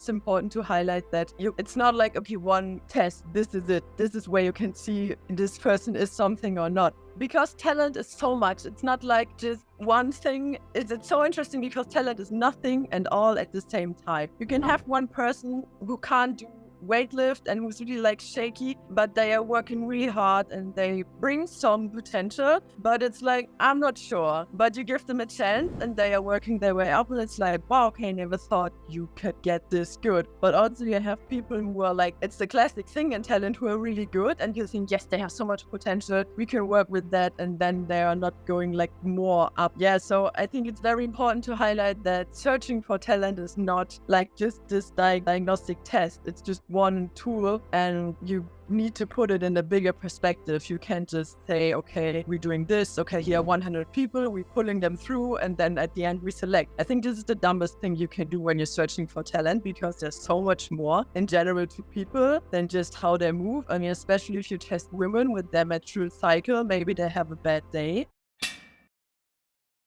it's important to highlight that it's not like, okay, one test, this is it. This is where you can see this person is something or not. Because talent is so much. It's not like just one thing. It's so interesting because talent is nothing and all at the same time. You can have one person who can't do weightlift and who's really like shaky, but they are working really hard and they bring some potential, but it's like, I'm not sure, but you give them a chance and they are working their way up and it's like, wow, okay, never thought you could get this good. But also you have people who are like, it's the classic thing in talent, who are really good and you think, yes, they have so much potential, we can work with that, and then they are not going like more up. Yeah, so I think it's very important to highlight that searching for talent is not like just this diagnostic test. It's just one tool and you need to put it in a bigger perspective. You can't just say, okay, we're doing this, okay, here are 100 people, we're pulling them through, and then at the end we select. I think this is the dumbest thing you can do when you're searching for talent, because there's so much more in general to people than just how they move. I mean, especially if you test women with their menstrual cycle, maybe they have a bad day.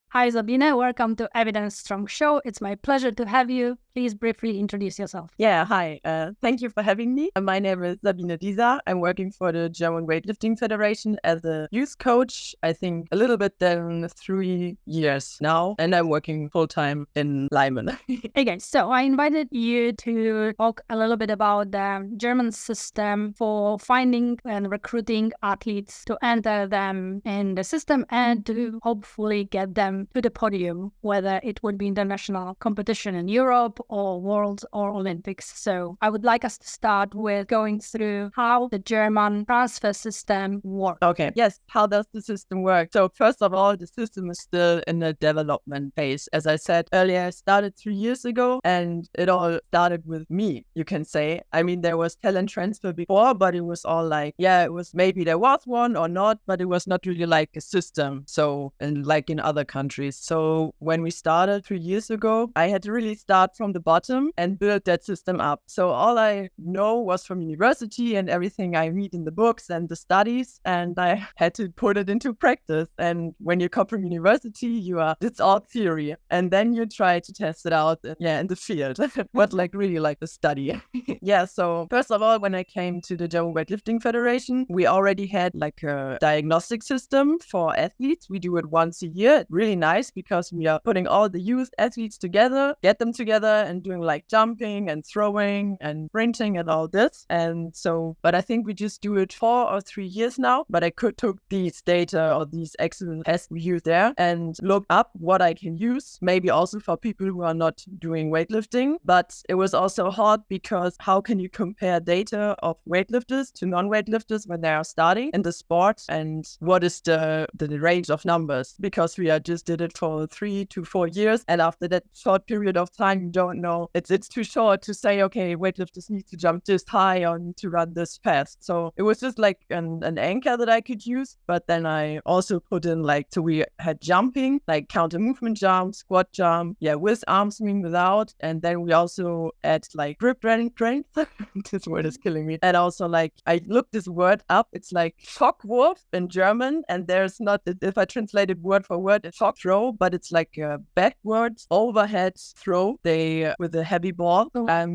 Hi Sabine, welcome to Evidence Strong Show. It's my pleasure to have you. Please briefly introduce yourself. Yeah, hi. Thank you for having me. My name is Sabine Dieser. I'm working for the German Weightlifting Federation as a youth coach, I think a little bit than 3 years now, and I'm working full-time in Leimen. Okay, so I invited you to talk a little bit about the German system for finding and recruiting athletes to enter them in the system and to hopefully get them to the podium, whether it would be international competition in Europe or Worlds or Olympics. So I would like us to start with going through how the German transfer system works. Okay, yes, how does the system work? So first of all, the system is still in the development phase. As I said earlier, I started 3 years ago and it all started with me, you can say. I mean, there was talent transfer before, but it was all like, yeah, it was maybe there was one or not, but it was not really like a system. So, and like in other countries. So when we started 3 years ago, I had to really start from the bottom and build that system up. So all I know was from university and everything I read in the books and the studies, and I had to put it into practice. And when you come from university, it's all theory, and then you try to test it out, in the field, what like really like the study. Yeah, so first of all, when I came to the German Weightlifting Federation, we already had like a diagnostic system for athletes. We do it once a year. Really nice because we are putting all the youth athletes together, get them together and doing like jumping and throwing and sprinting and all this. And so, but I think we just do it 4 or 3 years now, but I could took these data or these excellent tests we use there and look up what I can use, maybe also for people who are not doing weightlifting. But it was also hard because how can you compare data of weightlifters to non-weightlifters when they are starting in the sport, and what is the range of numbers? Because we just did it for 3 to 4 years, and after that short period of time, you don't know. It's too short to say, okay, weightlifters need to jump this high or need to run this fast. So it was just like an anchor that I could use. But then I also put in like, so we had jumping, like counter movement jump, squat jump, with arm swing, without. And then we also add like grip running strength. This word is killing me. And also like, I looked this word up. It's like Schockwurf in German. And there's not, if I translated word for word, it's shock throw, but it's like a backwards overhead throw with a heavy ball.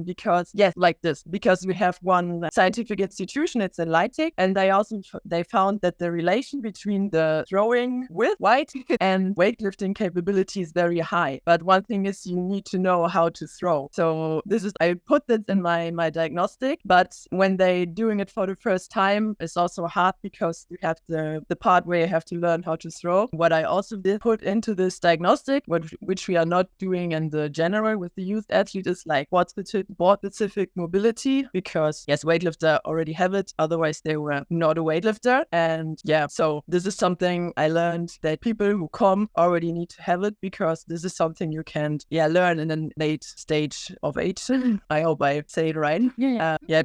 Because like this, because we have one scientific institution, it's in Leipzig, and they found that the relation between the throwing with weight and weightlifting capability is very high. But one thing is you need to know how to throw. So I put this in my diagnostic, but when they doing it for the first time, it's also hard because you have the part where you have to learn how to throw. What I also did put into this diagnostic, which we are not doing in the general with the youth athlete, is like board-specific mobility, because yes, weightlifter already have it, otherwise they were not a weightlifter. And so this is something I learned, that people who come already need to have it, because this is something you can learn in a late stage of age. I hope I say it right.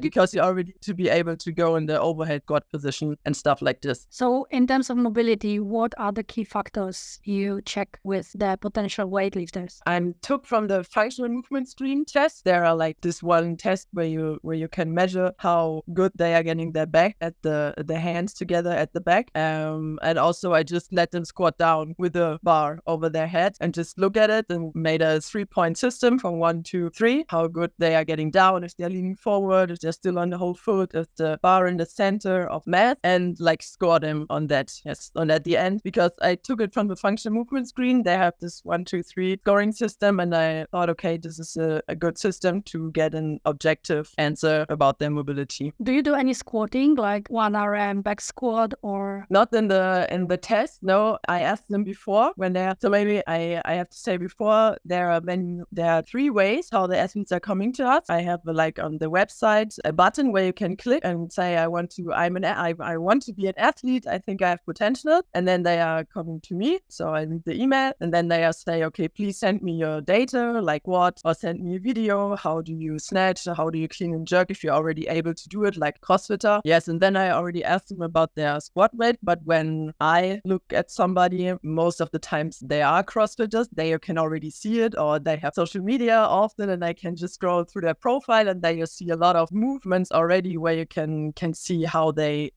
Because you already need to be able to go in the overhead squat position and stuff like this. So in terms of mobility, what are the key factors you you check with the potential weightlifters? I took from the functional movement screen test. There are like this one test where you can measure how good they are getting their back at the hands together at the back. And also I just let them squat down with a bar over their head and just look at it, and made a 3-point system from 1 to 3, how good they are getting down, if they're leaning forward, if they're still on the whole foot, if the bar in the center of mass, and like score them on that. Yes, on at the end, because I took it from the functional movement screen. They have this 1, 2, 3 scoring system, and I thought, okay, this is a good system to get an objective answer about their mobility. Do you do any squatting, like 1 RM back squat, or? Not in the test, no. I asked them before when they're, so maybe I have to say before, there are 3 ways how the athletes are coming to us. I have like on the website a button where you can click and say, I want to be an athlete, I think I have potential, and then they are coming to me. So I read the email, and then they say, okay, please send me your data, like what, or send me a video, how do you snatch, how do you clean and jerk if you're already able to do it, like CrossFitter. Yes, and then I already asked them about their squat weight, but when I look at somebody, most of the times they are CrossFitters, they can already see it, or they have social media often, and I can just scroll through their profile, and then you see a lot of movements already where you can see how they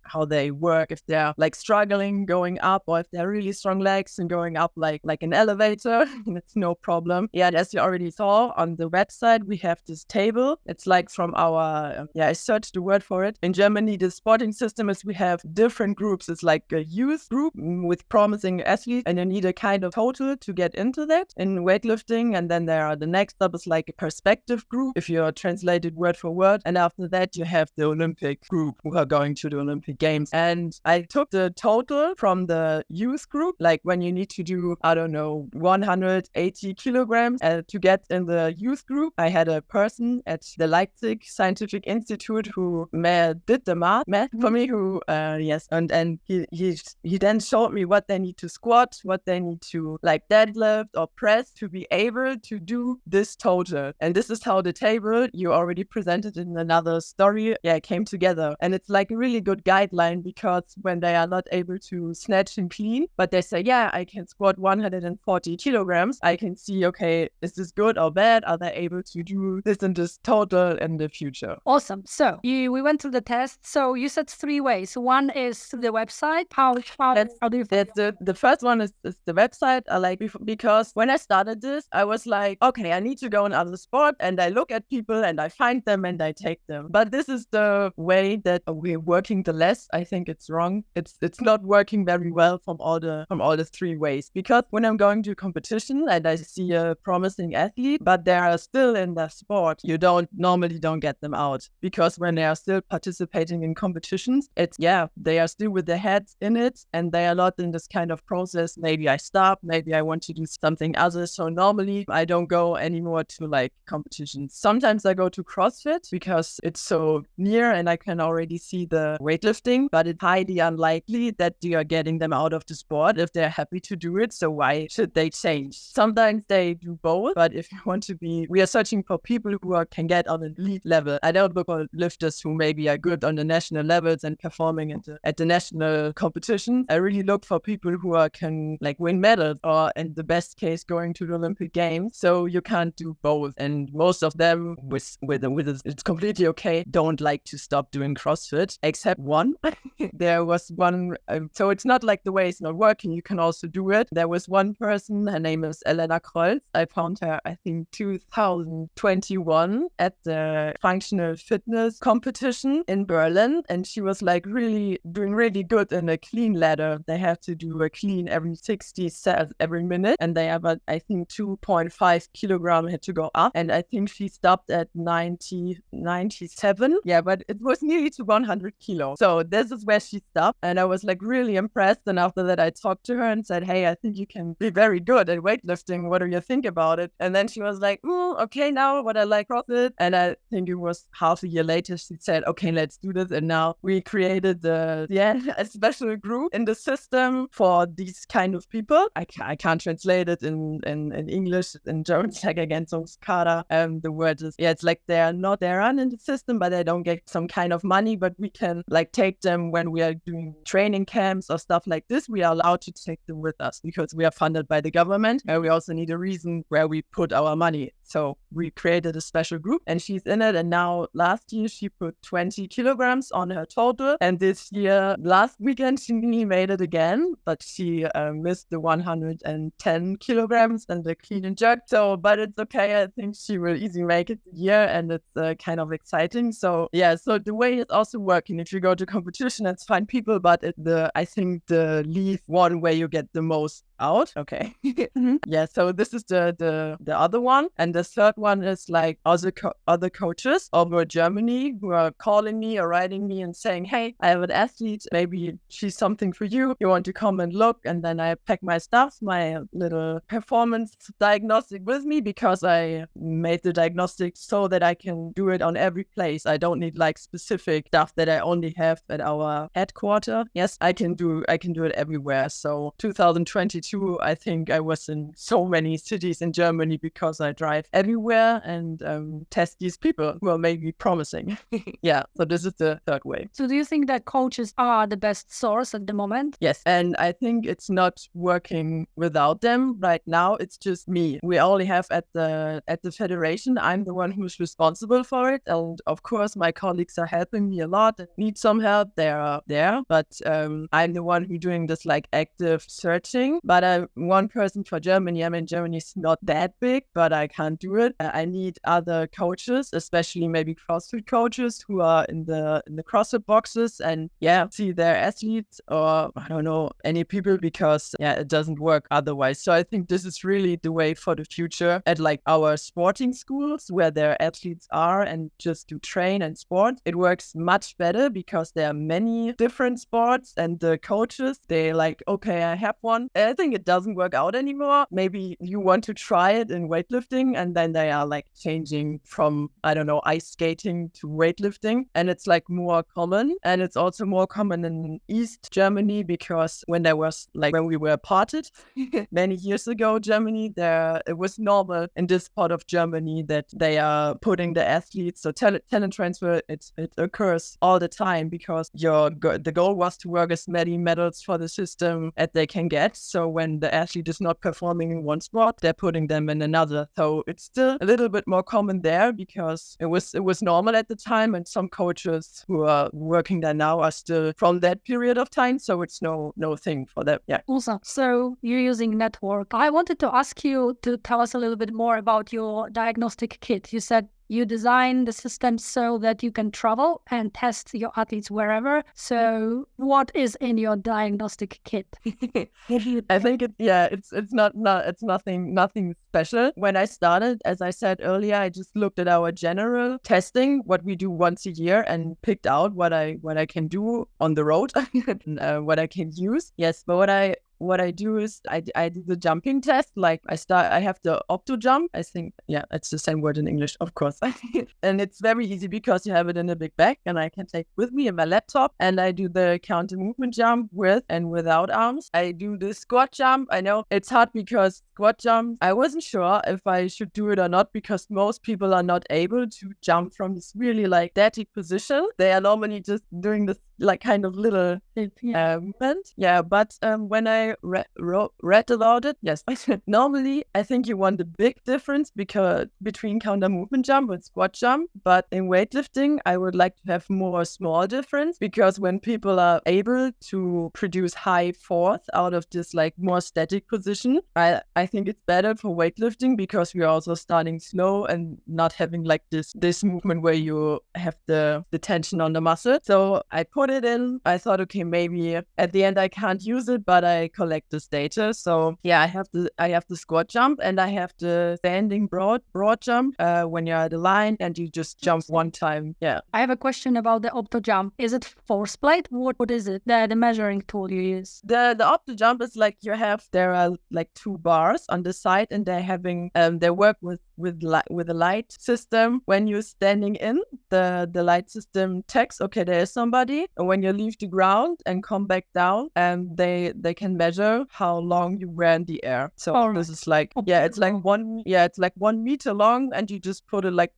work, if they're like struggling going up, or if they're really strong legs and going up like an elevator. It's no problem. Yeah, and as you already saw on the website, we have this table. It's like from our I searched the word for it. In Germany, the sporting system is we have different groups. It's like a youth group with promising athletes, and you need a kind of total to get into that in weightlifting. And then the next up is like a perspective group, if you translate it word for word. And after that, you have the Olympic group who are going to the Olympic Games. And I took the total from the youth group, like when you need to do, I don't know, 180 kilograms to get in the youth group. I had a person at the Leipzig Scientific Institute who did the math for me, who and he then showed me what they need to squat, what they need to like deadlift or press to be able to do this total. And this is how the table you already presented in another story came together. And it's like a really good guideline, because when they are not able to snatch and clean, but they say, I can squat 140 kilograms, I can see, okay, is this good or bad? Are they able to do this and this total in the future? Awesome. So we went through the test. So you said 3 ways. One is the website. How do you find the first one is the website. I like, because when I started this, I was like, okay, I need to go in other sport, and I look at people and I find them and I take them. But this is the way that we're working the less. I think it's wrong. It's not working very well from all the 3 ways, because when I'm going to a competition and I see a promising athlete, but they are still in the sport, you normally don't get them out, because when they are still participating in competitions, they are still with their heads in it, and they are not in this kind of process. Maybe I stop, maybe I want to do something other. So normally I don't go anymore to like competitions. Sometimes I go to CrossFit because it's so near and I can already see the weightlifting, but it's highly unlikely that you are getting them out of the sport if they're happy to do it. So why should they change? Sometimes they do both, but if you want to we are searching for people who can get on an elite level. I don't look for lifters who maybe are good on the national levels and performing at the national competition. I really look for people who can like win medals, or in the best case going to the Olympic Games. So you can't do both. And most of them with it's completely okay, don't like to stop doing CrossFit, except one. There was one, so it's not like the way it's not working, you can also do it. There was one person, her name is Elena Kreuz. I found her, I think 2021 at the functional fitness competition in Berlin, and she was like doing really good in a clean ladder. They have to do a clean every 60 seconds every minute, and they have I think 2.5 kilogram had to go up, and I think she stopped at 97. Yeah, but it was nearly to 100 kilos. So this is where she stopped, and I was like really impressed. And after that I talked to her and said, hey, I think you can be very good at weightlifting, what do you think about it? And then she was like, okay, now what I like CrossFit. And I think it was half a year later she said, okay, let's do this. And now we created a special group in the system for these kind of people. I can't translate it in English. In German it's like Ergänzungskader. The word is it's like they're in the system, but they don't get some kind of money, but we can like take them when we are doing training camps or stuff like this. We are allowed to take them with us. because we are funded by the government. And we also need a reason where we put our money. So we created a special group and she's in it. And now last year she put 20 kilograms on her total. And this year, last weekend, she made it again, but she missed the 110 kilograms and the clean and jerk. So, but it's okay. I think she will easily make it this year and it's kind of exciting. So yeah, so the way it's also working. If you go to competition, it's fine people, but I think the leave one where you get the most out. Okay. Yeah, so this is the other one. And the third one is like other coaches over Germany who are calling me or writing me and saying, hey, I have an athlete, maybe she's something for you. You want to come and look? And then I pack my stuff, my little performance diagnostic with me, because I made the diagnostic so that I can do it on every place. I don't need like specific stuff that I only have at our headquarters. Yes, I can do it everywhere. So 2022, I think I was in so many cities in Germany because I drive everywhere and test these people who are maybe promising. Yeah, so this is the third way. So do you think that coaches are the best source at the moment? Yes, and I think it's not working without them right now. It's just me. We only have at the federation. I'm the one who's responsible for it, and of course my colleagues are helping me a lot and need some help. They are there, but I'm the one who's doing this like active searching. But I'm one person for Germany. I mean, Germany's not that big, but I can't do it. I need other coaches, especially maybe CrossFit coaches who are in the CrossFit boxes and see their athletes, or I don't know, any people, because it doesn't work otherwise. So I think this is really the way for the future at like our sporting schools where their athletes are and just do train and sport. It works much better because there are many different sports and the coaches, they like, okay, I have one. I think it doesn't work out anymore. Maybe you want to try it in weightlifting and then they are like changing from, I don't know, ice skating to weightlifting. And it's like more common. And it's also more common in East Germany because when we were parted many years ago, Germany, it was normal in this part of Germany that they are putting the athletes. So talent transfer, it occurs all the time because the goal was to work as many medals for the system as they can get. So when the athlete is not performing in one sport, they're putting them in another. So it's still a little bit more common there because it was normal at the time, and some coaches who are working there now are still from that period of time. So it's no thing for them. Yeah. Awesome. So you're using network. I wanted to ask you to tell us a little bit more about your diagnostic kit. You said you design the system so that you can travel and test your athletes wherever. So what is in your diagnostic kit? I think it's nothing special. When I started, as I said earlier, I just looked at our general testing, what we do once a year, and picked out what I can do on the road and what I can use. Yes, but what I do is I do the jumping test. Like I have the opto jump. I think, it's the same word in English, of course. And it's very easy because you have it in a big bag and I can take with me in my laptop. And I do the counter movement jump with and without arms. I do the squat jump. I know it's hard because squat jump, I wasn't sure if I should do it or not because most people are not able to jump from this really like static position. They are normally just doing this like kind of little movement. Yeah, but when I read about it, yes, normally I think you want a big difference between counter movement jump and squat jump. But in weightlifting, I would like to have more small difference because when people are able to produce high force out of this like more static position, I think it's better for weightlifting because we are also starting slow and not having like this movement where you have the tension on the muscle. So I put it in. I thought, okay, maybe at the end I can't use it, but I collect this data. So I have the squat jump and I have the standing broad jump when you're at the line and you just jump one time. Yeah. I have a question about the opto jump. Is it force plate? What is it? The measuring tool you use? The opto jump is like there are like two bars on the side and they're having they work with with a light system. When you're standing in, the light system checks, okay, there is somebody. And when you leave the ground and come back down, they can measure how long you were in the air. So this is like, it's like 1 meter long, and you just put it like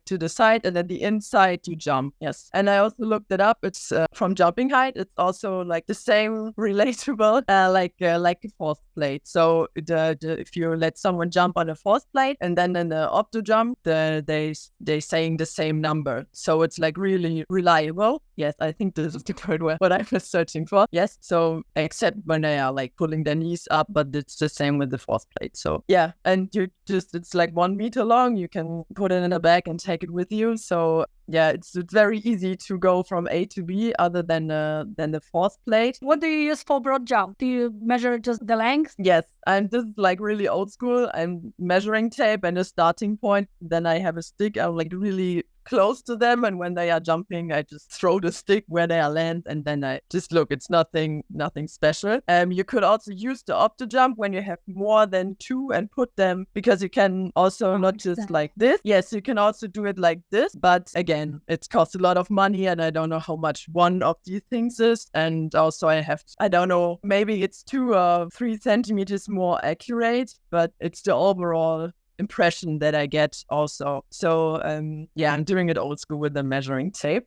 to the side, and then the inside you jump. Yes. And I also looked it up. It's from jumping height. It's also like the same relatable like a force plate. So if you let someone jump on a force plate and then in the opto jump, they saying the same number. So it's like really reliable. Yes, I think this is the word what I was searching for. Yes. So except when they are like pulling their knees up, but it's the same with the force plate. So yeah, and it's like 1 meter long. You can put it in a bag and take it with you. So yeah, it's very easy to go from A to B other than the force plate. What do you use for broad jump? Do you measure just the length? Yes, and this is like really old school. I'm measuring tape and a starting point. Then I have a stick. I'm like really close to them, and when they are jumping, I just throw the stick where they are land, and then I just look. It's nothing special. You could also use the opto jump when you have more than 2 and put them, because you can also not just like this. Yes, you can also do it like this, but again, it costs a lot of money, and I don't know how much one of these things is. And also I don't know, maybe it's 2 or 3 centimeters more accurate, but it's the overall impression that I get also. So I'm doing it old school with the measuring tape.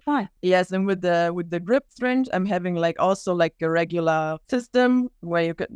Why? Yes, and with the grip syringe, I'm having like also like a regular system where you get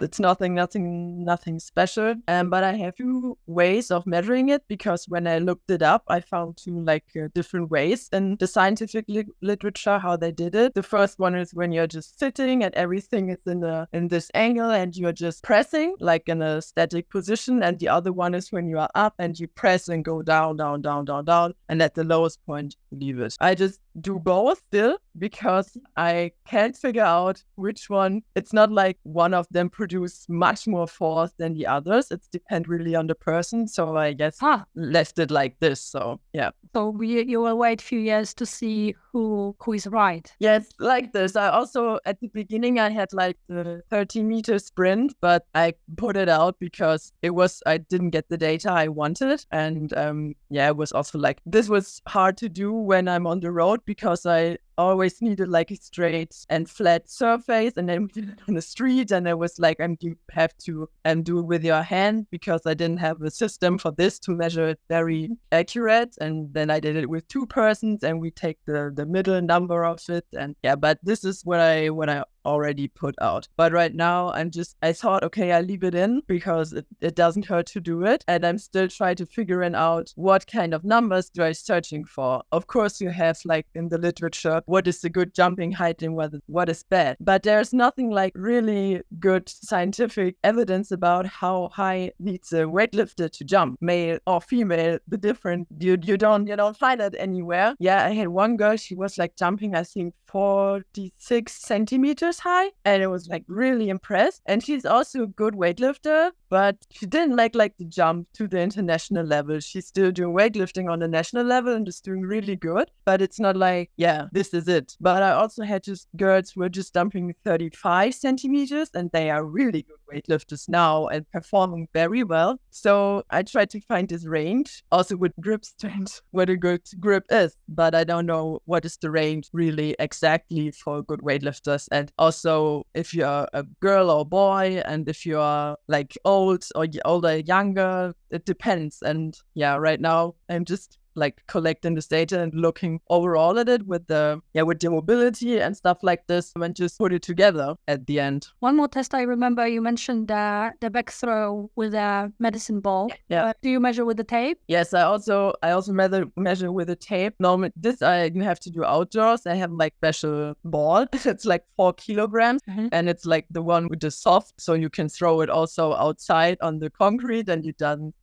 it's nothing special. But I have 2 ways of measuring it, because when I looked it up, I found 2 like different ways in the scientific literature how they did it. The first one is when you're just sitting and everything is in this angle and you're just pressing like in a static position, and the other one is when you are up and you press and go down, down, down, down, down, and at the lowest point, leave it. I just do both still, because I can't figure out which one. It's not like one of them produce much more force than the others. It depends really on the person. So I guess left it like this. So yeah. So you will wait a few years to see who is right. Yes, like this. I also, at the beginning, I had like the 30-meter sprint, but I put it out because I didn't get the data I wanted. And it was also like, this was hard to do when I'm on the road, because I always needed like a straight and flat surface, and then we did it on the street, and it was like, you have to do it with your hand, because I didn't have a system for this to measure it very accurate. And then I did it with 2 persons, and we take the middle number of it. And but this is what I already put out. But right now I thought, okay, I leave it in because it doesn't hurt to do it. And I'm still trying to figure out what kind of numbers do I searching for. Of course, you have like in the literature, what is the good jumping height and what is bad. But there's nothing like really good scientific evidence about how high needs a weightlifter to jump, male or female, the different, you don't find it anywhere. Yeah, I had one girl, she was like jumping, I think 46 centimeters high, and I was like really impressed. And she's also a good weightlifter, but she didn't like the jump to the international level. She's still doing weightlifting on the national level and is doing really good, but it's not like, this is it. But I also had just girls who were just jumping 35 centimeters, and they are really good weightlifters now and performing very well. So I tried to find this range, also with grip strength, what a good grip is, but I don't know what is the range really exactly for good weightlifters. And also if you're a girl or boy, and if you are like old or older, younger, it depends. And right now I'm just like collecting this data and looking overall at it with the mobility and stuff like this, and just put it together at the end. One more test I remember, you mentioned the back throw with a medicine ball. Yeah. Do you measure with the tape? Yes, I also measure with the tape. Normally this I have to do outdoors. I have like special ball. It's like 4 kilograms, and it's like the one with the soft, so you can throw it also outside on the concrete, and you don't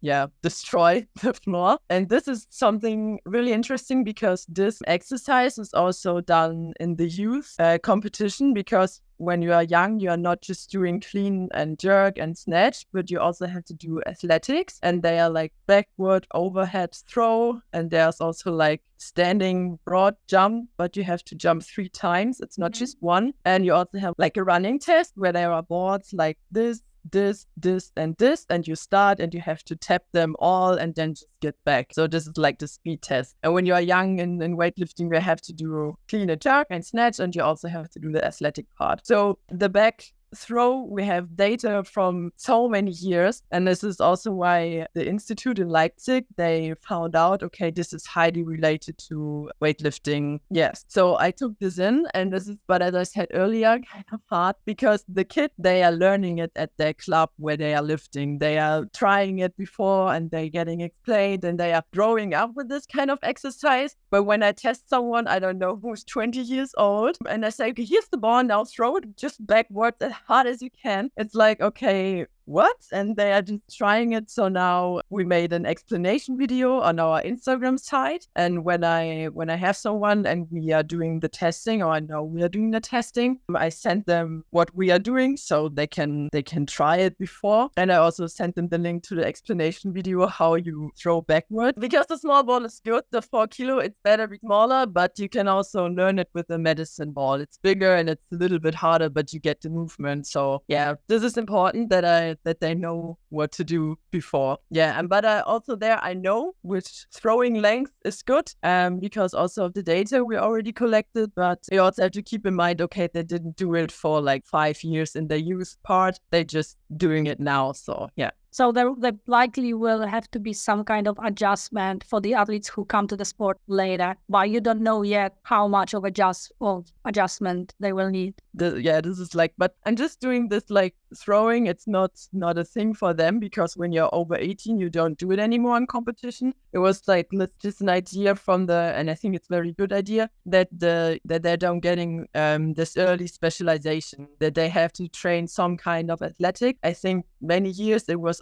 destroy the floor. And this is something really interesting, because this exercise is also done in the youth competition, because when you are young, you are not just doing clean and jerk and snatch, but you also have to do athletics, and they are like backward, overhead throw, and there's also like standing broad jump, but you have to jump 3 times. It's not just one. And you also have like a running test where there are boards like this, this, this, and this, and you start and you have to tap them all and then just get back. So this is like the speed test. And when you are young in weightlifting, you have to do clean and jerk and snatch, and you also have to do the athletic part. So the back throw, we have data from so many years, and this is also why the institute in Leipzig, they found out, okay, this is highly related to weightlifting. Yes, so I took this in, and this is, but as I said earlier, kind of hard because the kids, they are learning it at their club where they are lifting. They are trying it before and they're getting explained, and they are growing up with this kind of exercise. But when I test someone, I don't know, who's 20 years old, and I say, okay, here's the ball, now throw it just backwards as hard as you can. It's like, okay, what? And they are just trying it. So now we made an explanation video on our Instagram site. And when I have someone and we are doing the testing, or I know we are doing the testing, I send them what we are doing so they can try it before. And I also sent them the link to the explanation video how you throw backward. Because the small ball is good, the 4 kilo, it's better be smaller, but you can also learn it with a medicine ball. It's bigger and it's a little bit harder, but you get the movement. So yeah, this is important that they know what to do before. Yeah, and but also there I know which throwing length is good, because also of the data we already collected. But you also have to keep in mind, okay, they didn't do it for like 5 years in the youth part. They just doing it now. So yeah. So there likely will have to be some kind of adjustment for the athletes who come to the sport later, but you don't know yet how much of adjustment they will need. This is like, but I'm just doing this like throwing. It's not a thing for them, because when you're over 18, you don't do it anymore in competition. It was like just an idea from and I think it's a very good idea that they don't getting this early specialization, that they have to train some kind of athletic. I think many years it was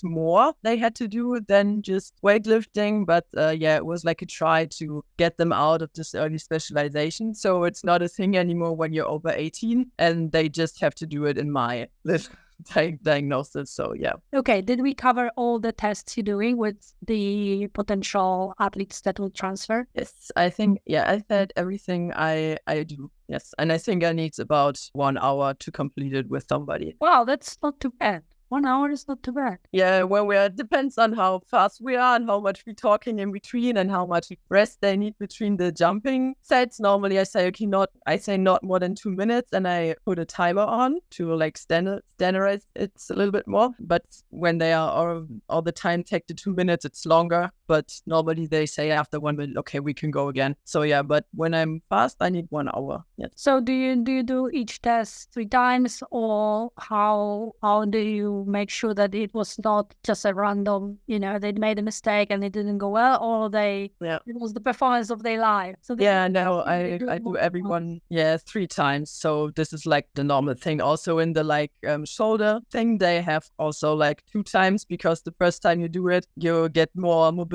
more they had to do than just weightlifting, but it was like a try to get them out of this early specialization. So it's not a thing anymore when you're over 18, and they just have to do it in my diagnosis. So yeah. Okay, did we cover all the tests you're doing with the potential athletes that will transfer? Yes, I think, I said everything I do. Yes, and I think I need about 1 hour to complete it with somebody. Wow, that's not too bad. 1 hour is not too bad. Yeah, when it depends on how fast we are and how much we're talking in between and how much rest they need between the jumping sets. Normally I say, okay, not more than 2 minutes, and I put a timer on to like standardize it a little bit more. But when they are all the time take the 2 minutes, it's longer. But normally they say after 1 minute, okay, we can go again. So yeah, but when I'm fast, I need 1 hour. Yes. So do you do each test 3 times, or how do you make sure that it was not just a random, they made a mistake and it didn't go well, or it was the performance of their life? So I do everyone 3 times. So this is like the normal thing. Also in the shoulder thing, they have also like 2 times, because the first time you do it, you get more mobility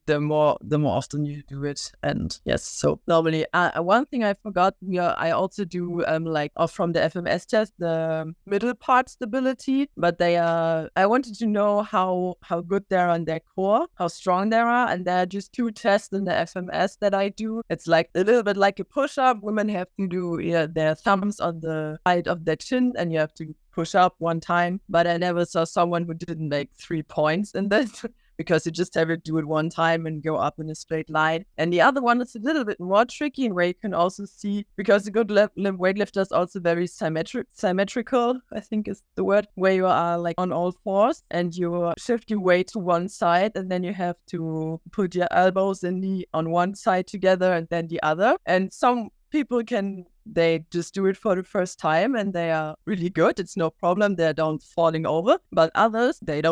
the more often you do it. And yes, so normally one thing I forgot, I also do from the FMS test, the middle part stability, but I wanted to know how good they are on their core, how strong they are, and there are just 2 tests in the FMS that I do. It's like a little bit like a push-up. Women have to do their thumbs on the side of their chin, and you have to push up 1 time. But I never saw someone who didn't make 3 points in this. Because you just have to do it 1 time and go up in a straight line. And the other one is a little bit more tricky, and where you can also see, because the good weightlifter is also very symmetrical, I think is the word, where you are like on all fours and you shift your weight to one side, and then you have to put your elbows on one side together and then the other. And some people they just do it for the first time and they are really good. It's no problem. They don't falling over. But others, they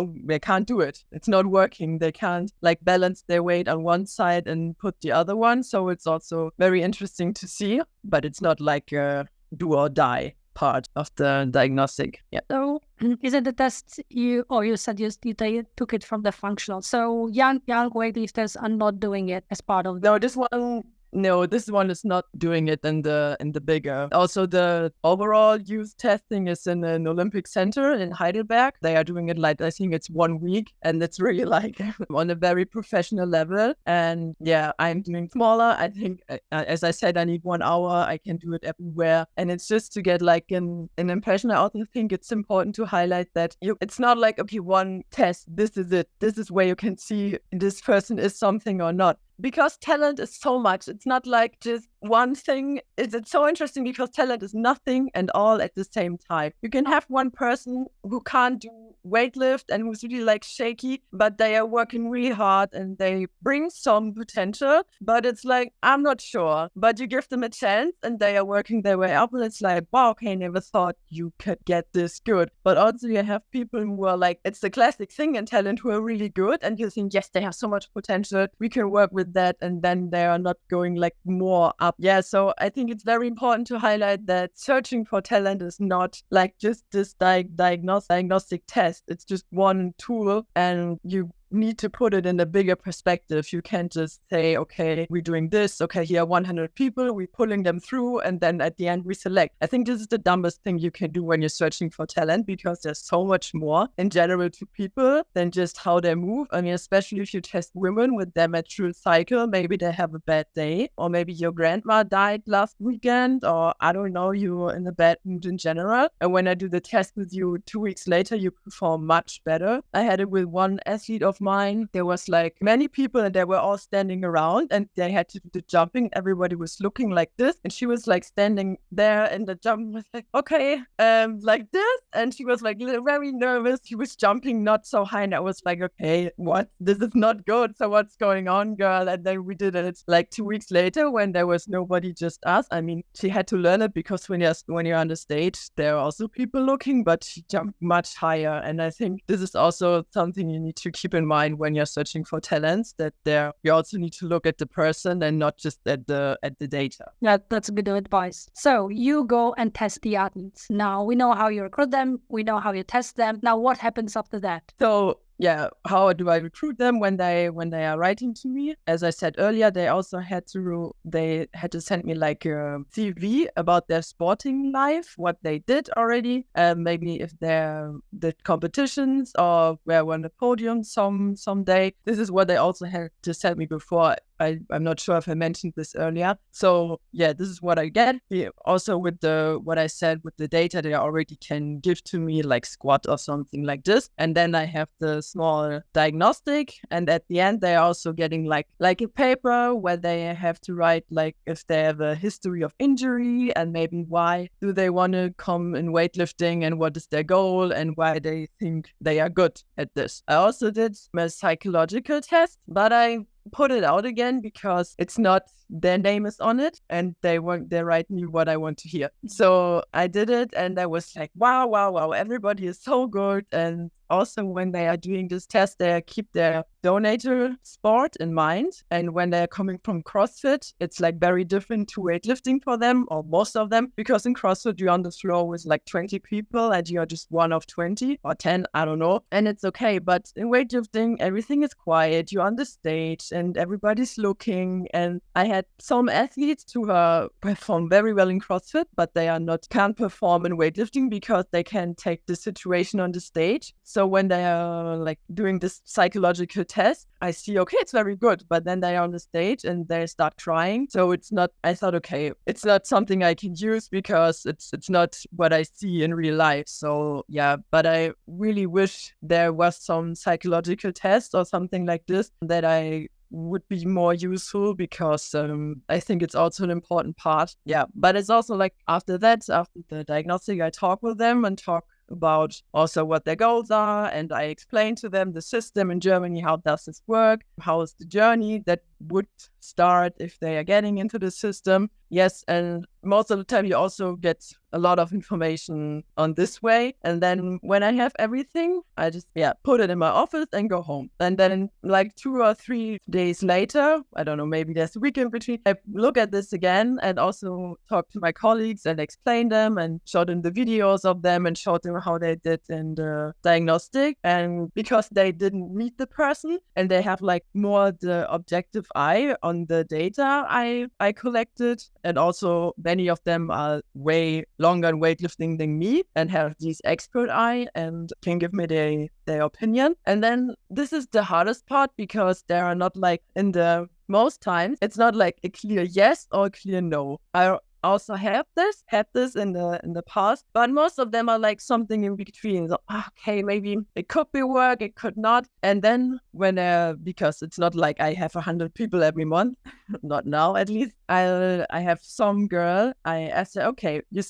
can't do it. It's not working. They can't balance their weight on one side and put the other one. So it's also very interesting to see, but it's not like a do or die part of the diagnostic. Yeah. So is it the test you said you took it from the functional? So young weightlifters are not doing it as part of No, this one No, this one is not doing it in the bigger. Also, the overall youth testing is in an Olympic center in Heidelberg. They are doing it like, I think it's 1 week, and it's really like on a very professional level. And yeah, I'm doing smaller. I think, as I said, I need 1 hour. I can do it everywhere. And it's just to get like an impression. I also think it's important to highlight that it's not like, okay, one test, this is it. This is where you can see this person is something or not. Because talent is so much. It's not like just one thing. It's so interesting because talent is nothing and all at the same time. You can have one person who can't do weightlift and who's really like shaky, but they are working really hard and they bring some potential, but it's like, I'm not sure, but you give them a chance and they are working their way up and it's like, wow, okay, never thought you could get this good. But also you have people who are like, it's the classic thing in talent, who are really good and you think, yes, they have so much potential, we can work with that, and then they are not going like more up. Yeah, so I think it's very important to highlight that searching for talent is not like just this diagnostic test. It's just one tool, and you need to put it in a bigger perspective. You can't just say, okay, we're doing this. Okay, here are 100 people, we're pulling them through, and then at the end we select. I think this is the dumbest thing you can do when you're searching for talent, because there's so much more in general to people than just how they move. I mean, especially if you test women with their menstrual cycle, maybe they have a bad day, or maybe your grandma died last weekend, or I don't know, you're in a bad mood in general. And when I do the test with you 2 weeks later, you perform much better. I had it with one athlete of mine. There was like many people and they were all standing around and they had to do the jumping. Everybody was looking like this and she was like standing there and the jump was like, okay, like this. And she was like very nervous. She was jumping not so high and I was like, okay, what? This is not good. So what's going on, girl? And then we did it like 2 weeks later when there was nobody, just us. I mean, she had to learn it because when you're on the stage, there are also people looking, but she jumped much higher. And I think this is also something you need to keep in mind when you're searching for talents, that you also need to look at the person and not just at the data. Yeah, that's good advice. So you go and test the athletes. Now we know how you recruit them. We know how you test them. Now what happens after that? So yeah, how do I recruit them when they are writing to me? As I said earlier, they had to send me like a CV about their sporting life, what they did already, maybe if they did competitions or were on the podium someday. This is what they also had to send me before. I'm not sure if I mentioned this earlier. So yeah, this is what I get. Also with what I said with the data, they already can give to me like squat or something like this. And then I have the small diagnostic. And at the end, they're also getting like a paper where they have to write like if they have a history of injury and maybe why do they want to come in weightlifting and what is their goal and why they think they are good at this. I also did my psychological test, but I put it out again because it's not their name is on it and they write me what I want to hear. So I did it and I was like, wow, everybody is so good. And also when they are doing this test, they keep their donator sport in mind. And when they're coming from CrossFit, it's like very different to weightlifting for them, or most of them, because in CrossFit you're on the floor with like 20 people and you're just one of 20 or 10, I don't know. And it's okay. But in weightlifting, everything is quiet. You're on the stage and everybody's looking. And I had some athletes who perform very well in CrossFit, but they can't perform in weightlifting because they can't take the situation on the stage. So when they are like doing this psychological test, I see, okay, it's very good. But then they are on the stage and they start crying. So I thought, okay, it's not something I can use because it's not what I see in real life. So yeah, but I really wish there was some psychological test or something like this that I would be more useful because I think it's also an important part. Yeah, but it's also like after the diagnostic, I talk with them and talk about also what their goals are, and I explain to them the system in Germany, how does this work, how is the journey that would start if they are getting into the system. Yes, and most of the time you also get a lot of information on this way. And then when I have everything, I just put it in my office and go home. And then like 2 or 3 days later, I don't know, maybe there's a week in between, I look at this again and also talk to my colleagues and explain them and show them the videos of them and show them how they did in the diagnostic. And because they didn't meet the person and they have like more the objective eye on the data I collected. And also many of them are way longer in weightlifting than me and have this expert eye and can give me their opinion. And then this is the hardest part, because there are not like in the most times, it's not like a clear yes or a clear no. I also had this in the past, but most of them are like something in between. So, okay, maybe it could be work, it could not. And then because it's not like I have 100 people every month, not now at least. I have some girl. I asked her, okay, you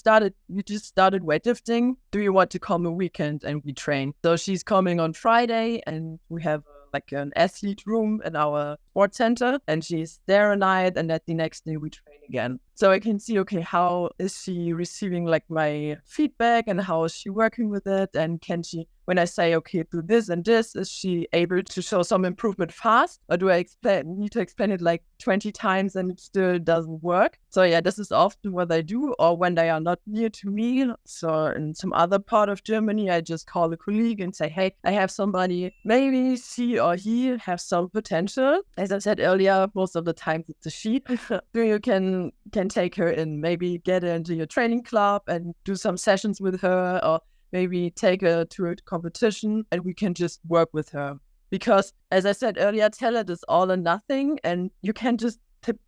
just started weightlifting. Do you want to come a weekend and we train? So she's coming on Friday, and we have like an athlete room in our sports center, and she's there a night, and at the next day we train again. So I can see, okay, how is she receiving like my feedback, and how is she working with it, and can she, when I say, okay, do this and this, is she able to show some improvement fast, or do I need to explain it like 20 times and it still doesn't work? So yeah, this is often what I do, or when they are not near to me. So in some other part of Germany, I just call a colleague and say, hey, I have somebody, maybe she or he have some potential. As I said earlier, most of the time it's a she. So you can take her in, maybe get her into your training club and do some sessions with her, or maybe take her to a competition and we can just work with her. Because as I said earlier, talent is all or nothing, and you can't just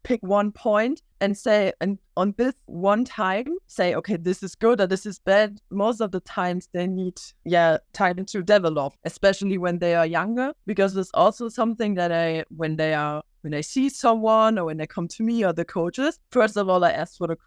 pick one point and say, and on this one time, say, okay, this is good or this is bad. Most of the times they need, time to develop, especially when they are younger, because it's also something that when I see someone or when they come to me or the coaches, first of all, I ask for the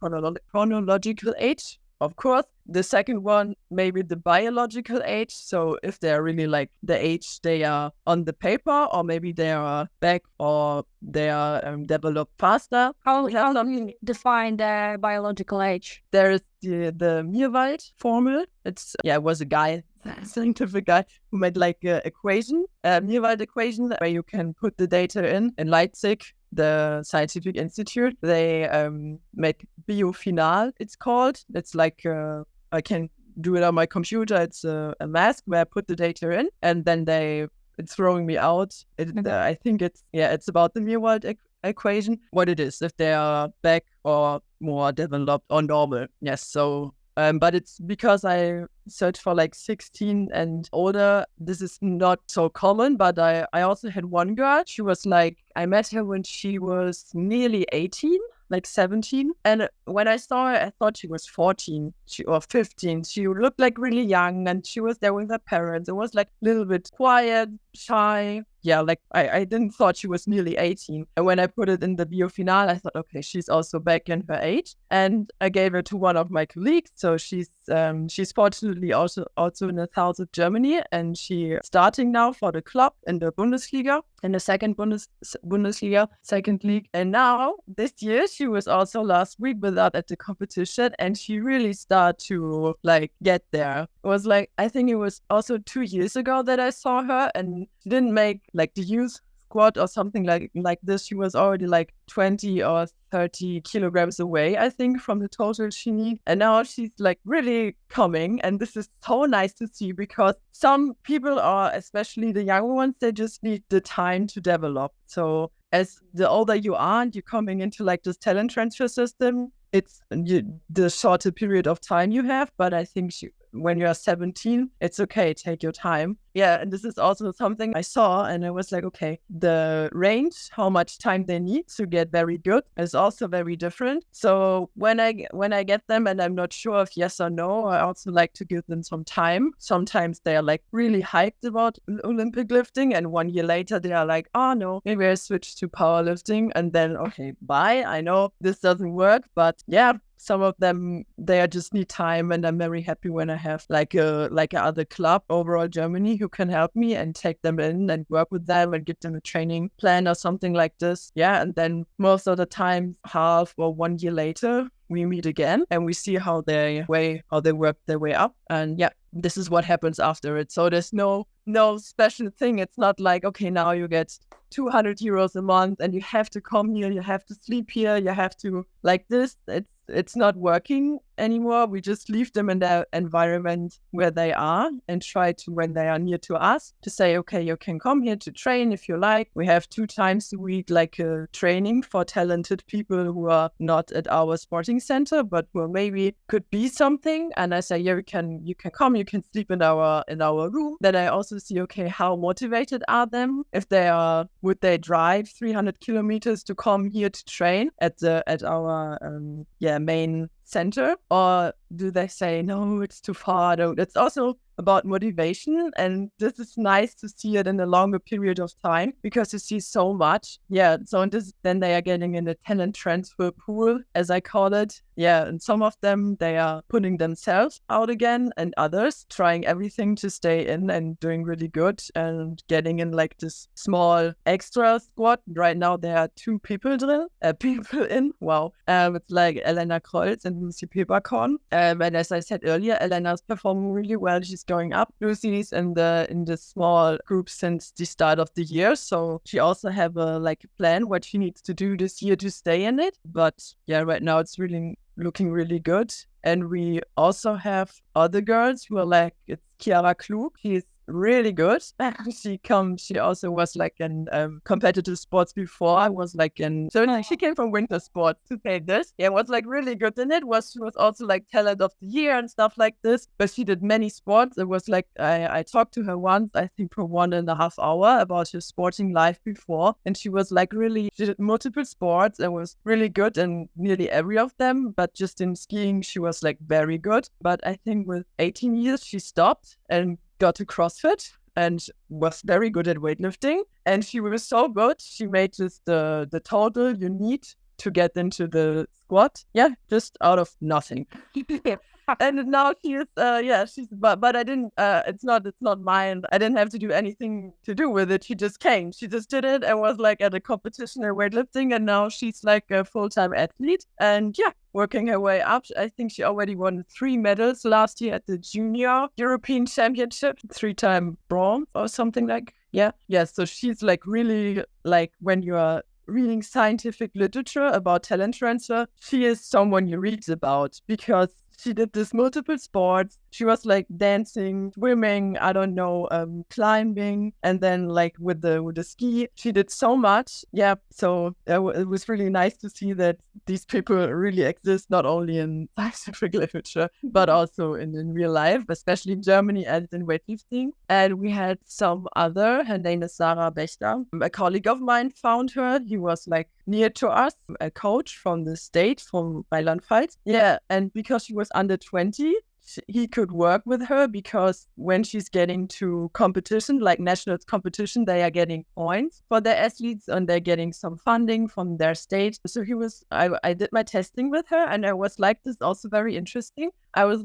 chronological age, of course. The second one, maybe the biological age. So if they're really like the age they are on the paper, or maybe they are back, or they are developed faster. How do you define the biological age? There is the Meerwald formula. It was a guy, a scientific guy, who made like an equation, a Meerwald equation, where you can put the data in Leipzig, the scientific institute. They make biofinal, it's called. It's like I can do it on my computer. It's a mask where I put the data in, and then it's throwing me out. I think it's about the Meerwald equation, what it is, if they are back or more developed or normal. Yes, so but it's because I searched for like 16 and older. This is not so common, but I also had one girl. She was like, I met her when she was nearly 18, like 17. And when I saw her, I thought she was 14 or 15. She looked like really young, and she was there with her parents. It was like a little bit quiet, shy. Yeah, like I didn't thought she was nearly 18. And when I put it in the biofinal, I thought, okay, she's also back in her age. And I gave her to one of my colleagues. So she's fortunately also in the south of Germany, and she's starting now for the club in the Bundesliga, in the second Bundesliga, second league. And now this year she was also last week with us at the competition, and she really started to like get there. It was like, I think it was also 2 years ago that I saw her, and she didn't make like the youth squat or something like this. She was already like 20 or 30 kilograms away, I think, from the total she needs. And now she's like really coming. And this is so nice to see, because some people are, especially the younger ones, they just need the time to develop. So as the older you are and you're coming into like this talent transfer system, it's the shorter period of time you have. But I think when you're 17, it's okay, take your time. Yeah, and this is also something I saw, and I was like, okay, the range, how much time they need to get very good, is also very different. So when I get them and I'm not sure if yes or no, I also like to give them some time. Sometimes they are like really hyped about Olympic lifting, and 1 year later they are like, oh no, maybe I switch to powerlifting, and then okay, bye. I know this doesn't work, but yeah. Some of them, they just need time, and I'm very happy when I have like a other club overall Germany who can help me and take them in and work with them and give them a training plan or something like this. Yeah, and then most of the time, half or 1 year later, we meet again and we see how they work their way up. And yeah, this is what happens after it. So there's no special thing. It's not like, okay, now you get 200 euros a month and you have to come here, you have to sleep here, you have to like this. it's not working anymore. We just leave them in the environment where they are and try to, when they are near to us, to say, okay, you can come here to train if you like. We have 2 times a week like a training for talented people who are not at our sporting center, but who maybe could be something. And I say, yeah, you can come, you can sleep in our room. Then I also see, okay, how motivated are them? If they are, would they drive 300 kilometers to come here to train at our main center, or do they say no, it's too far? No, it's also about motivation, and this is nice to see it in a longer period of time because you see so much. So then they are getting in the talent transfer pool, as I call it. And some of them, they are putting themselves out again, and others trying everything to stay in and doing really good and getting in like this small extra squad. Right now there are 2 people in. Wow. It's like Elena Kreuz and Lucy Peberkorn. And as I said earlier, Elena's performing really well. She's going up. Lucy's in the small group since the start of the year. So she also have a plan what she needs to do this year to stay in it. But right now it's really looking really good. And we also have other girls who are it's Chiara Klug. She's really good. She also was in competitive sports before. I was she came from winter sports, to say this. Was really good in it. She was also talent of the year and stuff like this. But she did many sports. It was I talked to her once, I think for 1.5 hours about her sporting life before. And she was she did multiple sports and was really good in nearly every of them. But just in skiing, she was very good. But I think with 18 years, she stopped and got to CrossFit and was very good at weightlifting. And she was so good, she made just the total you need to get into the squad. Just out of nothing. And now she's but I didn't it's not mine. I didn't have to do anything to do with it. She just came. She just did it and was at a competition in weightlifting, and now she's a full-time athlete and working her way up. I think she already won 3 medals last year at the Junior European Championship, 3-time bronze or something so she's really when you are reading scientific literature about talent transfer, she is someone you read about because she did this multiple sports. She was dancing, swimming, climbing, and then with the ski. She did so much. So it was really nice to see that these people really exist, not only in scientific literature, but also in real life, especially in Germany and in weightlifting. And we had some other, her name is Sarah Bechter. A colleague of mine found her. He was near to us, a coach from the state, from Rheinland-Pfalz. And because she was under 20, he could work with her because when she's getting to competition, nationals competition, they are getting points for their athletes and they're getting some funding from their state. So I did my testing with her and I was this is also very interesting. I was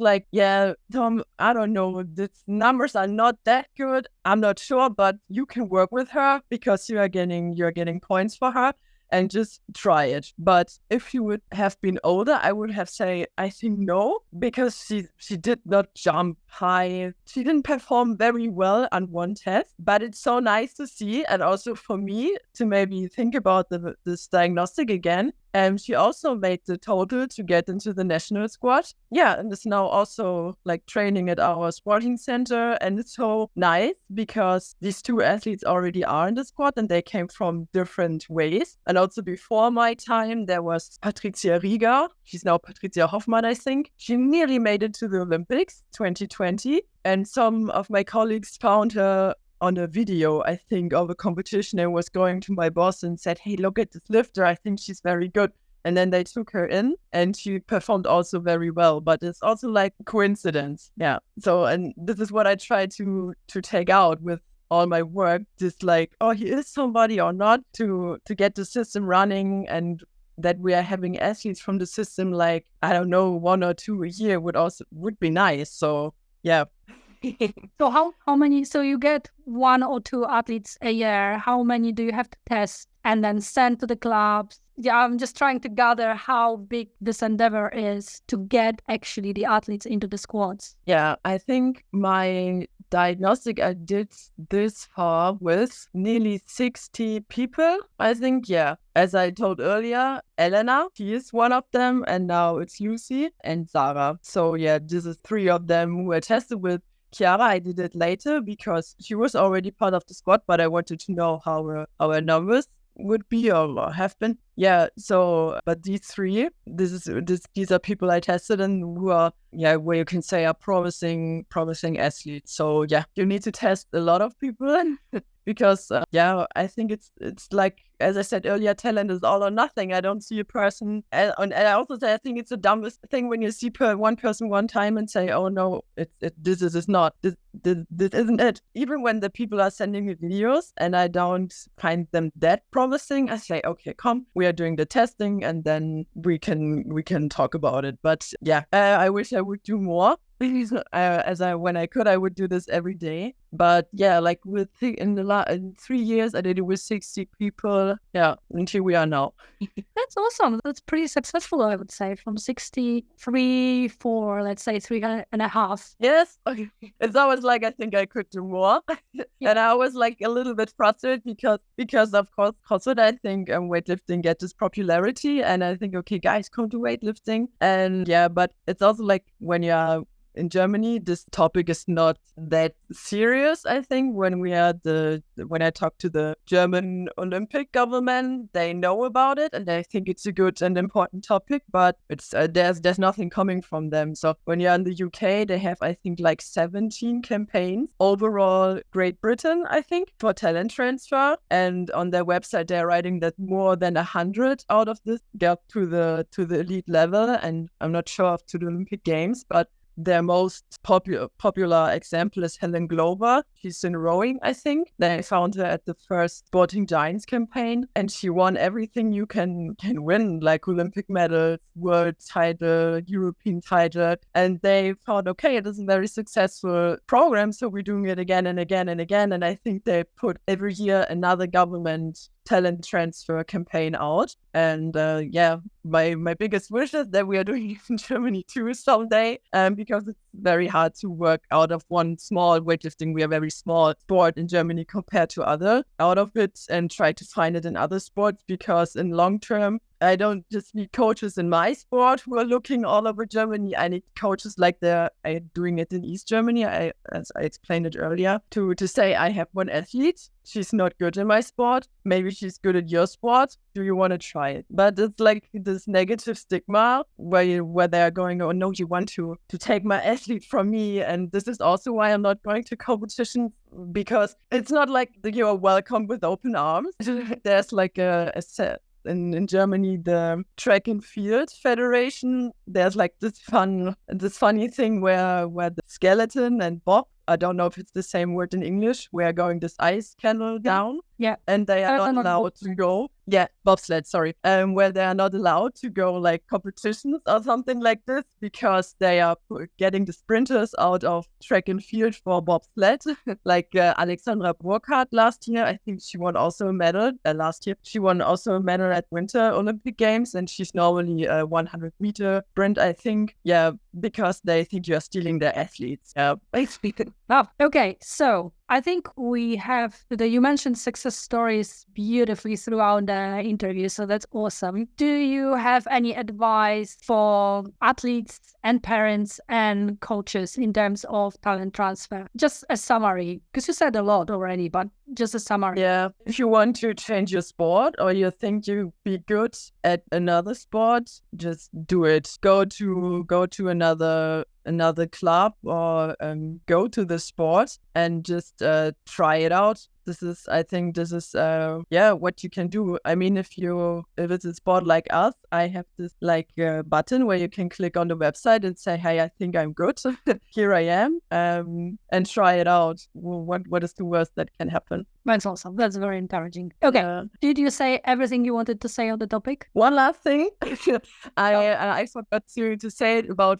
Tom, I don't know, the numbers are not that good. I'm not sure, but you can work with her because you're getting points for her. And just try it. But if you would have been older, I would have said, I think no, because she did not jump high. She didn't perform very well on one test, but it's so nice to see. And also for me to maybe think about this diagnostic again. And she also made the total to get into the national squad. And is now also training at our sporting center. And it's so nice because these 2 athletes already are in the squad and they came from different ways. And also before my time, there was Patricia Rieger. She's now Patricia Hoffmann, I think. She nearly made it to the Olympics 2020. And some of my colleagues found her on a video, I think, of a competition and was going to my boss and said, hey, look at this lifter. I think she's very good. And then they took her in and she performed also very well. But it's also coincidence. So, and this is what I try to take out with all my work. Just he is somebody or not, to get the system running, and that we are having athletes from the system 1 or 2 a year would be nice. So, So how many? So you get 1 or 2 athletes a year. How many do you have to test and then send to the clubs? I'm just trying to gather how big this endeavor is to get actually the athletes into the squads. I think my diagnostic, I did this far with nearly 60 people, I think. Yeah. As I told earlier, Elena, she is one of them. And now it's Lucy and Sarah. So yeah, this is 3 of them who I tested with. Chiara, I did it later because she was already part of the squad, but I wanted to know how our numbers would be or have been. Yeah, so, but these 3, these are people I tested and who are, where you can say are promising athletes. So yeah, you need to test a lot of people because, I think it's like, as I said earlier, talent is all or nothing. I don't see a person, and I also say I think it's the dumbest thing when you see one person one time and say, oh no, this isn't it. Even when the people are sending me videos and I don't find them that promising, I say, okay, come, we are doing the testing and then we can talk about it. But yeah, I wish I would do more. When I could, I would do this every day. But yeah, like in 3 years, I did it with 60 people. Yeah, and here we are now. That's awesome. That's pretty successful, I would say, from 63 for, let's say, 3.5. Yes. Okay. It's always like, I think I could do more. And I was like a little bit frustrated because of course, also I think weightlifting gets this popularity. And I think, okay, guys, come to weightlifting. And yeah, but it's also like when you're in Germany, this topic is not that serious. I think when I talk to the German Olympic government, they know about it and they think it's a good and important topic. But it's there's nothing coming from them. So when you're in the UK, they have I think like 17 campaigns overall. Great Britain, I think, for talent transfer, and on their website they're writing that more than 100 out of this get to the elite level, and I'm not sure of to the Olympic Games, but their most popular example is Helen Glover. She's in rowing, I think. They found her at the first Sporting Giants campaign, and she won everything you can win, like Olympic medals, world title, European title. And they found, okay, it is a very successful program, so we're doing it again and again and again. And I think they put every year another government talent transfer campaign out. And my biggest wish is that we are doing it in Germany too someday, because it's very hard to work out of one small weightlifting. We are very small sport in Germany compared to other out of it, and try to find it in other sports, because in long term, I don't just need coaches in my sport who are looking all over Germany. I need coaches like they're doing it in East Germany, as I explained it earlier, to say I have one athlete. She's not good in my sport. Maybe she's good at your sport. Do you want to try it? But it's like this negative stigma where they're going, oh no, you want to take my athlete from me. And this is also why I'm not going to competition, because it's not like you're welcome with open arms. There's like a set. In Germany, the Track and Field Federation, there's like this funny thing where the skeleton and Bob, I don't know if it's the same word in English, we're going this ice canal down. Yeah. And they are not allowed to go. Yeah, bobsled, sorry. Where they are not allowed to go like competitions or something like this, because they are getting the sprinters out of track and field for bobsled. Like Alexandra Burkhardt last year, I think she won also a medal. Last year, she won also a medal at Winter Olympic Games, and she's normally a 100-meter sprint, I think. Yeah, because they think you're stealing their athletes. Yeah, basically. Oh, okay. So I think we have, you mentioned success stories beautifully throughout the interview, so that's awesome. Do you have any advice for athletes and parents and coaches in terms of talent transfer? Just a summary, because you said a lot already, but just a summary. Yeah, if you want to change your sport or you think you'll be good at another sport, just do it. Go to another club or go to the sport and just try it out. I think this is what you can do. I mean, if it's a sport like us, I have this button where you can click on the website and say, hey, I think I'm good. Here I am, and try it out. What is the worst that can happen? That's awesome. That's very encouraging. Okay. Did you say everything you wanted to say on the topic? One last thing. I forgot to say it about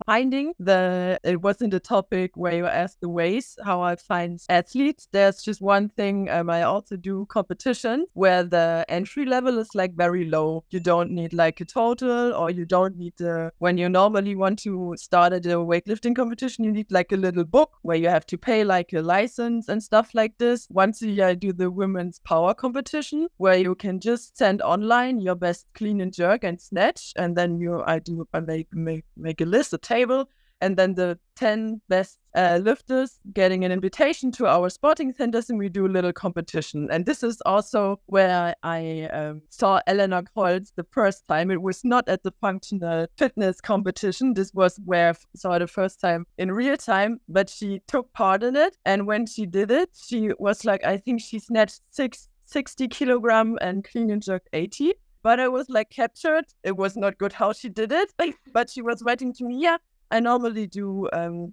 finding it wasn't a topic where you asked the ways how I find athletes. There's just one thing. I also do competition where the entry level is like very low. You don't need like a total, or you don't need when you normally want to start at a weightlifting competition, you need like a little book where you have to pay like a license and stuff like this. Once a year, I do the women's power competition where you can just send online your best clean and jerk and snatch, and then I make a list, a table, and then the 10 best lifters getting an invitation to our sporting centers, and we do a little competition. And this is also where I saw Elena Holtz the first time. It was not at the functional fitness competition. This was where I saw her the first time in real time, but she took part in it. And when she did it, she was like, I think she snatched 60 kilogram and clean and jerk 80. But I was like captured. It was not good how she did it, but she was writing to me, yeah, I normally do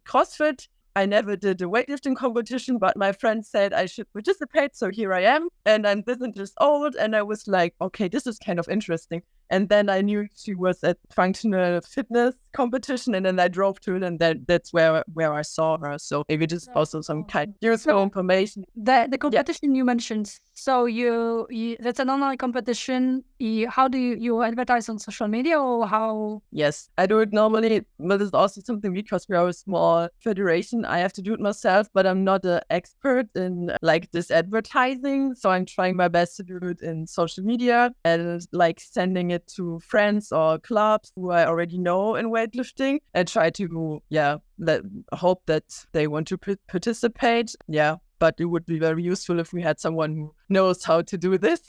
CrossFit. I never did a weightlifting competition, but my friend said I should participate. So here I am, and I'm this and this old. And I was like, okay, this is kind of interesting. And then I knew she was at functional fitness competition, and then I drove to it, and that's where I saw her. So maybe just also some kind of useful information. The competition you mentioned. So you that's an online competition. How do you advertise on social media, or how? Yes, I do it normally, but it's also something because we are a small federation. I have to do it myself, but I'm not an expert in like this advertising. So I'm trying my best to do it in social media and like sending it to friends or clubs who I already know in weightlifting, and try to hope that they want to participate. Yeah. But it would be very useful if we had someone who knows how to do this.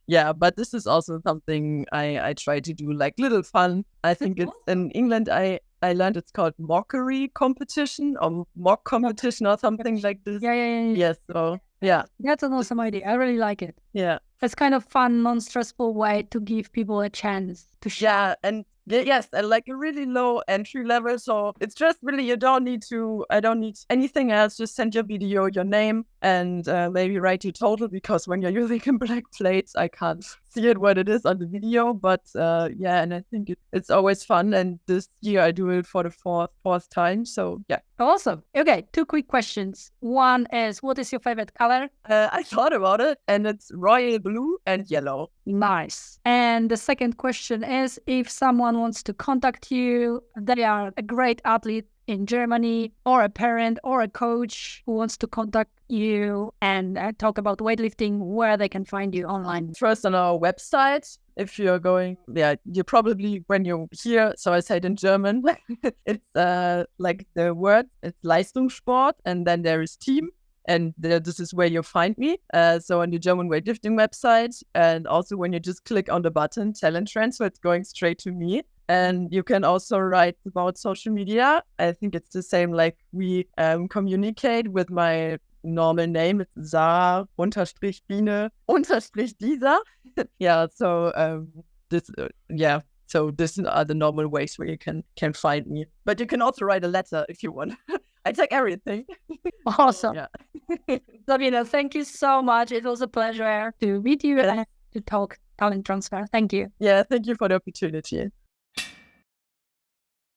Yeah, but this is also something I try to do, like little fun. I think it's in England, I learned it's called mockery competition or mock competition or something like this. Yeah. Yes, so yeah. That's an awesome idea. I really like it. Yeah. It's kind of fun, non-stressful way to give people a chance to share. Yeah, and yes, and like a really low entry level. So it's just really, I don't need anything else. Just send your video, your name, and maybe write your total, because when you're using black plates, I can't see it what it is on the video. But yeah, and I think it's always fun. And this year I do it for the fourth time. So yeah. Awesome. Okay, 2 quick questions. One is, what is your favorite color? I thought about it, and it's royal blue and yellow. Nice. And the second question is, if someone wants to contact you, they are a great athlete in Germany, or a parent or a coach who wants to contact you and talk about weightlifting, where they can find you online? First on our website. If you're going, you probably, when you're here, so I say it in German, it's like the word, it's Leistungssport, and then there is Team. And this is where you find me. So on the German weightlifting website, and also when you just click on the button talent transfer, it's going straight to me. And you can also write about social media. I think it's the same, like we communicate with my normal name. It's Sarah_Biene_Dieser. Yeah, so so these are the normal ways where you can find me. But you can also write a letter if you want. I take everything. Awesome. Yeah. Sabine, thank you so much. It was a pleasure to meet you and to talk talent transfer. Thank you. Yeah, thank you for the opportunity.